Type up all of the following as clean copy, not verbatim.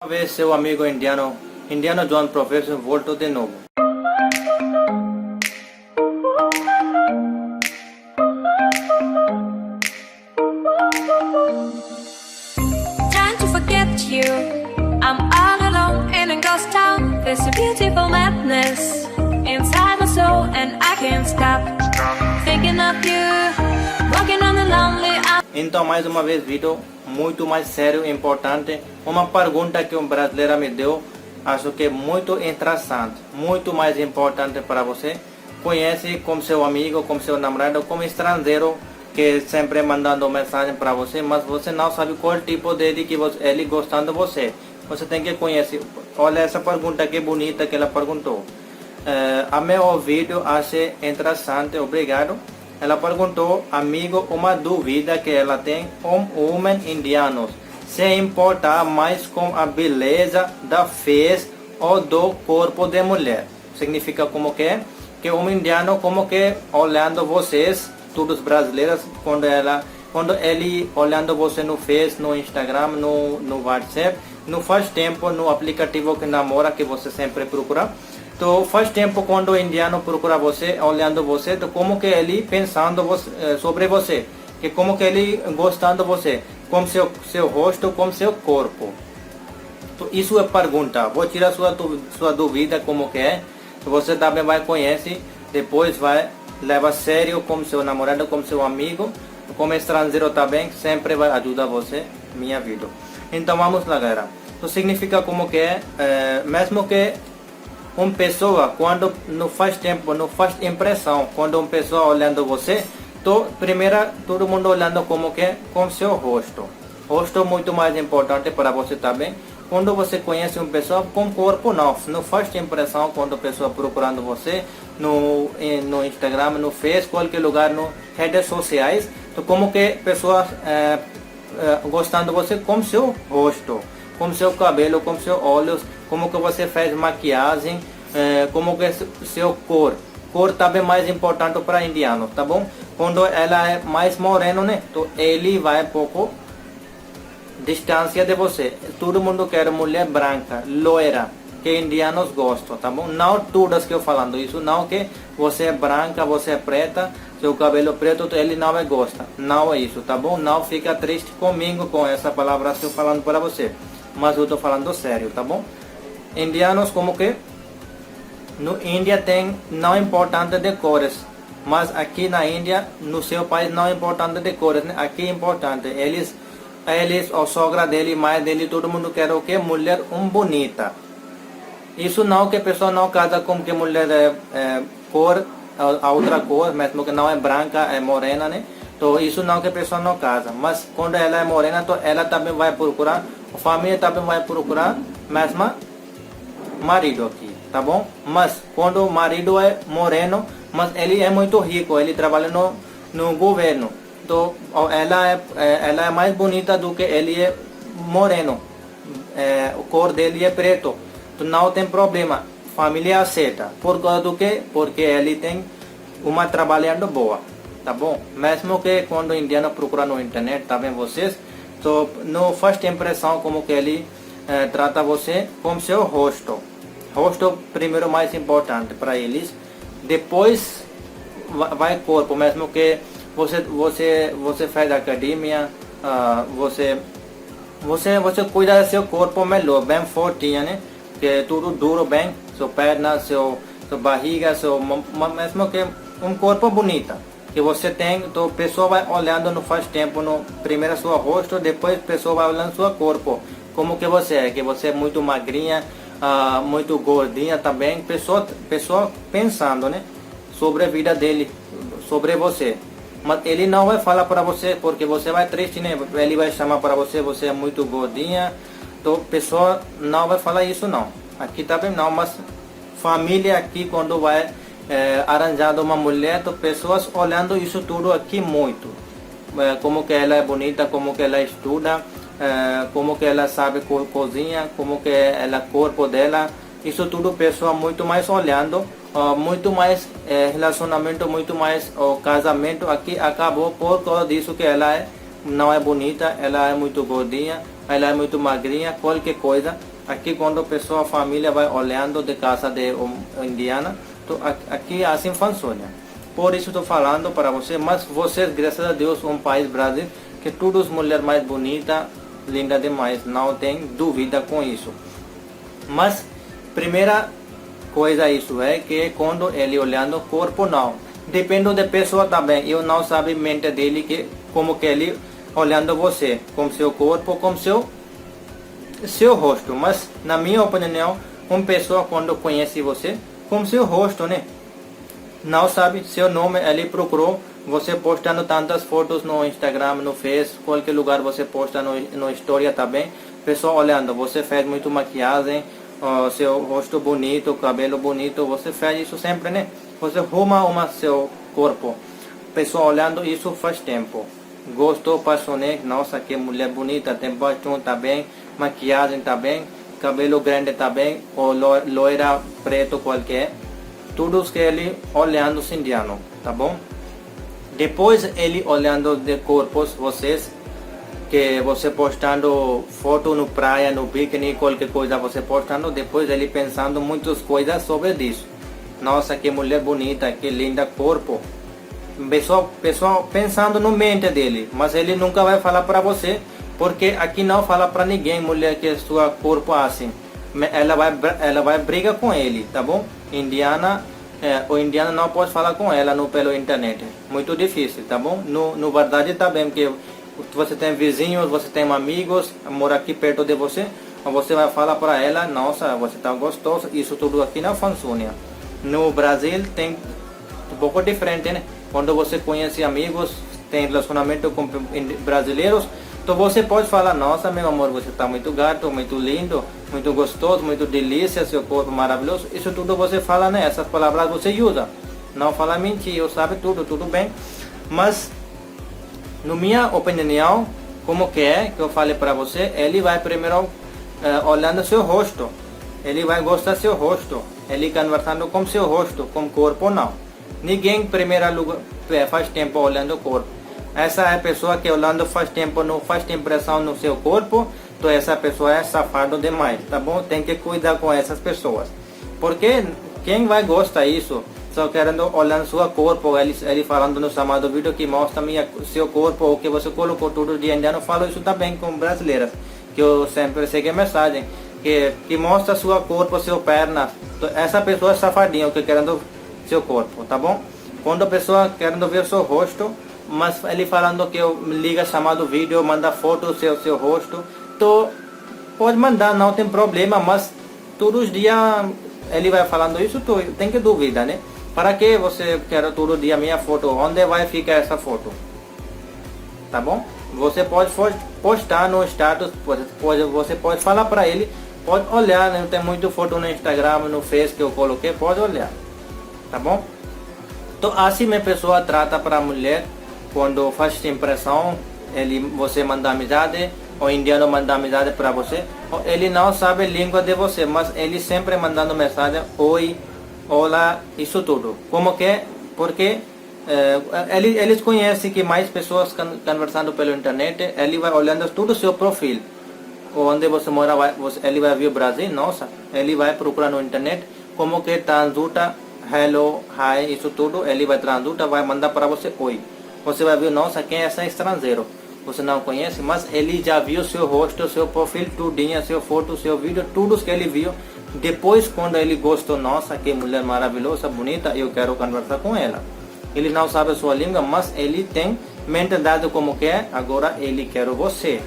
Uma vez seu amigo indiano John Professor voltou de novo. Trying to forget you. I'm all alone in a ghost town. There's a beautiful madness inside my soul, and I can't stop thinking of you. Walking on the lonely. Então, mais uma vez, vídeo muito mais sério e importante. Uma pergunta que um brasileiro me deu, acho que é muito interessante, muito mais importante para você. Conhece como seu amigo, como seu namorado, como estrangeiro que sempre mandando mensagem para você, mas você não sabe qual tipo dele que ele gostando de você. Você tem que conhecer. Olha essa pergunta que bonita que ela perguntou. A meu vídeo achei interessante, obrigado. Ela perguntou, amigo, uma dúvida que ela tem homens indianos. Se importa mais com a beleza da face ou do corpo de mulher. Significa como que um indiano como que olhando vocês, todos brasileiros, quando ele olhando você no Face, no Instagram, no WhatsApp, não faz tempo no aplicativo que namora que você sempre procura. Então faz tempo quando o indiano procura você, olhando você, então, como que ele pensando sobre você, que como que ele gostando de você, como seu rosto, como seu corpo. Então, isso é pergunta. Vou tirar sua dúvida como que é. Você também vai conhecer, depois vai levar a sério como seu namorado, como seu amigo, como estrangeiro também, sempre vai ajudar você, minha vida. Então vamos lá, galera. Então significa como que é, mesmo que uma pessoa, quando não faz tempo, não faz impressão, quando uma pessoa olhando você, primeiro todo mundo olhando como que com seu rosto. Rosto é muito mais importante para você também. Quando você conhece uma pessoa com corpo, não faz impressão quando a pessoa procurando você no Instagram, no Facebook, qualquer lugar, no redes sociais. Então, como que pessoas gostando de você com seu rosto, com seu cabelo, com seus olhos, como que você faz maquiagem, como que seu cor. Cor também mais importante para indiano, tá bom? Quando ela é mais moreno, né? Então ele vai pouco distância de você. Todo mundo quer mulher branca, loira, que indianos gostam, tá bom? Não todas que eu falando isso, não que você é branca, você é preta, seu cabelo preto, ele não gosta. Não é isso, tá bom? Não fica triste comigo com essa palavra que eu falando para você. Mas eu tô falando sério, tá bom? Indianos como que no Índia tem não importante de cores, mas aqui na Índia, no seu país não é importante de cores, né? Aqui é importante. Eles, a sogra dele, mãe dele, todo mundo quer o que? Mulher bonita. Isso não que a pessoa não casa com que mulher cor, a outra cor, mesmo que não é branca, é morena, né? Então isso não que a pessoa não casa. Mas quando ela é morena, então ela também vai procurar, a família também vai procurar mesmo marido aqui, tá bom? Mas quando o marido é moreno, mas ele é muito rico, ele trabalha no governo. Então ela é mais bonita do que ele é moreno, a cor dele é preto, então não tem problema, família aceita. Por causa do que? Porque ele tem uma trabalhando boa, tá bom? Mesmo que quando o indiano procura no internet, tá bem vocês, então não faz impressão como que ele trata você com seu rosto. Rosto primeiro mais importante para eles, depois vai corpo, mesmo que você faz academia, você cuida do seu corpo melhor, bem fortinho, né? Que é tudo duro bem, sua perna, sua barriga, mesmo que um corpo bonito que você tem, então a pessoa vai olhando, não faz tempo, no primeiro seu rosto, depois a pessoa vai olhando seu corpo, como que você é muito magrinha, muito gordinha também, pessoa pensando, né? Sobre a vida dele, sobre você. Mas ele não vai falar para você, porque você vai triste, né? Ele vai chamar para você, você é muito gordinha. Então, pessoa não vai falar isso, não. Aqui também não, mas família aqui, quando vai arranjando uma mulher, então, pessoas olhando isso tudo aqui muito. Como que ela é bonita, como que ela estuda, como que ela sabe cozinhar, como que ela, corpo dela. Isso tudo pessoa muito mais olhando. Muito mais relacionamento, muito mais casamento aqui acabou por causa disso, que ela não é bonita, ela é muito gordinha, ela é muito magrinha, qualquer coisa. Aqui quando a pessoa, a família vai olhando de casa de indiana, então aqui assim funciona. Por isso estou falando para você, mas vocês, graças a Deus, país Brasil, que todas as mulheres mais bonitas, linda demais, não tem dúvida com isso. Mas primeira coisa isso é que quando ele olhando o corpo não, depende da pessoa também. Eu não sabe a mente dele que como que ele olhando você, com seu corpo, com seu rosto. Mas na minha opinião, uma pessoa quando conhece você, com seu rosto, né? Não sabe seu nome, ele procurou você postando tantas fotos no Instagram, no Face, qualquer lugar você posta no História também. Pessoa olhando, você fez muito maquiagem, seu rosto bonito, cabelo bonito, você faz isso sempre, né? Você arruma seu corpo. Pessoa olhando isso faz tempo. Gostou, apaixonei, nossa, que mulher bonita, tem batom também, maquiagem também, cabelo grande também, ou loira, preto qualquer. Tudo que ele olhando os indianos, tá bom? Depois ele olhando de corpos, vocês, que você postando foto no praia, no biquíni, qualquer coisa você postando, depois ele pensando muitas coisas sobre isso. Nossa, que mulher bonita, que linda corpo. Pessoal pensando no mente dele, mas ele nunca vai falar para você, porque aqui não fala para ninguém, mulher, que sua corpo assim. Ela vai brigar com ele, tá bom? O indiano não pode falar com ela pelo internet, muito difícil, tá bom? No verdade também, que você tem vizinhos, você tem amigos, mora aqui perto de você, você vai falar para ela, nossa, você tá gostoso, isso tudo aqui não funciona. No Brasil tem um pouco diferente, né? Quando você conhece amigos, tem relacionamento com brasileiros, então você pode falar, nossa, meu amor, você está muito gato, muito lindo, muito gostoso, muito delícia, seu corpo maravilhoso. Isso tudo você fala, né? Essas palavras você usa. Não fala mentira, sabe tudo bem. Mas, na minha opinião, como que eu falei para você, ele vai primeiro olhando seu rosto. Ele vai gostar do seu rosto. Ele conversando com seu rosto, com o corpo não. Ninguém, em primeiro lugar, faz tempo olhando o corpo. Essa é a pessoa que olhando faz tempo, não faz impressão no seu corpo, então essa pessoa é safado demais, tá bom? Tem que cuidar com essas pessoas. Porque quem vai gostar disso, só querendo olhar seu corpo, ele falando no chamado vídeo que mostra seu corpo, ou que você colocou tudo de indiano, falo isso também com brasileiras, que eu sempre sei mensagem, que mostra seu corpo, seu perna, essa pessoa é safadinha, que querendo seu corpo, tá bom? Quando a pessoa querendo ver seu rosto, mas ele falando que eu liga chamado vídeo, manda foto do seu rosto, então pode mandar, não tem problema, mas todos os dias ele vai falando isso, tem que duvidar, né? Para que você quer todo dia minha foto? Onde vai ficar essa foto? Tá bom? Você pode postar no status, você pode falar para ele, pode olhar, né? Tem muita foto no Instagram, no Face que eu coloquei, pode olhar, tá bom? Então assim a pessoa trata para a mulher. Quando faz impressão, você manda amizade, o indiano manda amizade para você, ele não sabe a língua de você, mas ele sempre mandando mensagem, oi, olá, isso tudo. Como que? Porque eles conhecem que mais pessoas conversando pela internet, ele vai olhando tudo o seu perfil. Onde você mora, ele vai ver o Brasil, nossa, ele vai procurar na internet, como que transduta, hello, hi, isso tudo, ele vai transduta, vai mandar para você, oi. Você vai ver, nossa, quem é esse estrangeiro? Você não conhece, mas ele já viu seu rosto, seu perfil, tudinho, seu foto, seu vídeo, tudo que ele viu. Depois, quando ele gostou, nossa, que mulher maravilhosa, bonita, eu quero conversar com ela. Ele não sabe a sua língua, mas ele tem mentalidade como que é, agora ele quer você.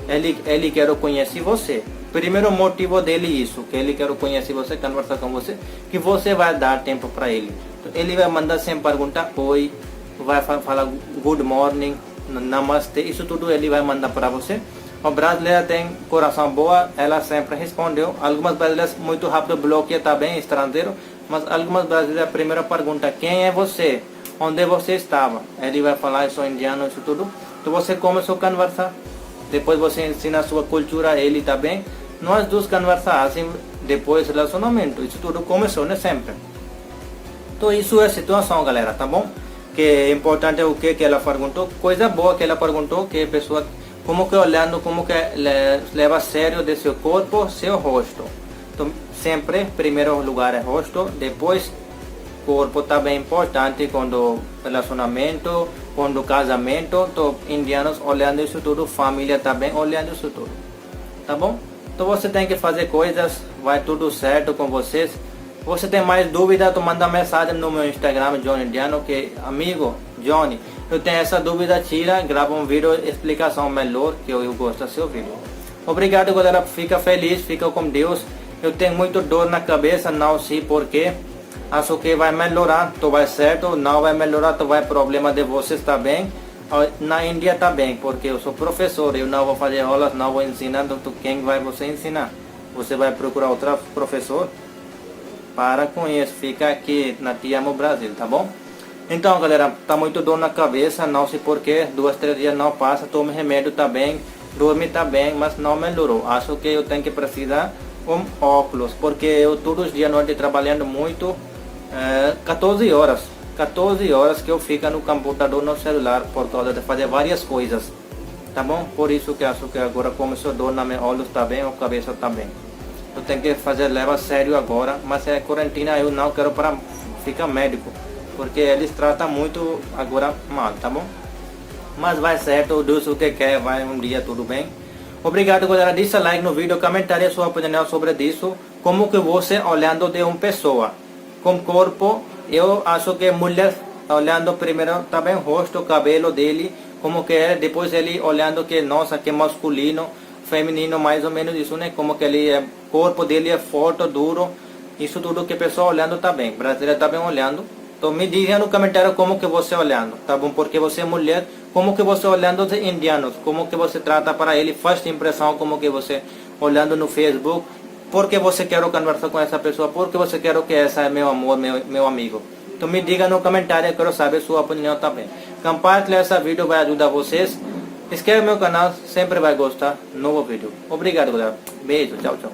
Ele quer conhecer você. Primeiro motivo dele isso, que ele quer conhecer você, conversar com você, que você vai dar tempo para ele. Ele vai mandar sempre perguntar, oi, vai falar good morning, namaste, isso tudo ele vai mandar para você. A brasileira tem coração boa, ela sempre respondeu. Algumas brasileiras muito rápido bloqueiam também, estrangeiro, mas algumas brasileiras primeiro pergunta, quem é você? Onde você estava? Ele vai falar, eu sou indiano, isso tudo. Então você começou a conversar, depois você ensina a sua cultura, ele também. Nós dois conversar assim, depois relacionamento, isso tudo começou, né, sempre. Então isso é a situação, galera, tá bom? Que é importante o que ela perguntou, coisa boa que ela perguntou, que a pessoa como que olhando, como que leva a sério de seu corpo, seu rosto. Então, sempre, primeiro lugar é rosto, depois corpo também importante quando relacionamento, quando casamento. Então, indianos olhando isso tudo, família também olhando isso tudo, tá bom? Então você tem que fazer coisas, vai tudo certo com vocês. Você tem mais dúvida, tu manda mensagem no meu Instagram, Johnny Indiano, que amigo Johnny, eu tenho essa dúvida, tira, grava um vídeo, explicação melhor, que eu gosto do seu vídeo. Obrigado, galera, fica feliz, fica com Deus. Eu tenho muito dor na cabeça, não sei porquê. Acho que vai melhorar, tu vai certo, não vai melhorar, tu vai problema de vocês também. Na Índia também, porque eu sou professor, eu não vou fazer aulas, não vou ensinar, então quem vai você ensinar? Você vai procurar outro professor? Para com isso, fica aqui na Te Amo Brasil, tá bom? Então, galera, tá muito dor na cabeça, não sei porquê, 2, 3 dias não passa, tome remédio também, dorme também, mas não melhorou. Acho que eu tenho que precisar um óculos, porque eu todos os dias à noite trabalhando muito, 14 horas que eu fico no computador, no celular, por causa de fazer várias coisas, tá bom? Por isso que acho que agora começou dor na meus olhos também, ou cabeça também. Eu tenho que fazer, leva a sério agora, mas é quarentena, eu não quero para ficar médico, porque eles tratam muito agora mal, tá bom? Mas vai certo, Deus o que quer, vai um dia tudo bem. Obrigado, galera, deixa like no vídeo, comentário sua opinião sobre isso, como que você olhando de uma pessoa, com corpo, eu acho que mulher olhando primeiro também rosto, cabelo dele, como que é, depois ele olhando que, nossa, que masculino, feminino, mais ou menos isso, né? Como que ele é, corpo dele é forte, duro, isso tudo que a pessoa olhando tá bem, brasileiro tá bem olhando. Então me diga no comentário como que você olhando, tá bom? Porque você é mulher, como que você olhando de indianos, como que você trata para ele, faz impressão, como que você olhando no Facebook, porque você quer conversar com essa pessoa, porque você quer que essa é meu amor, meu amigo. Então me diga no comentário, eu quero saber sua opinião também. Compartilhe esse vídeo, vai ajudar vocês. Inscreva no meu canal, sempre vai gostar novo vídeo. Obrigado, galera. Beijo, tchau, tchau.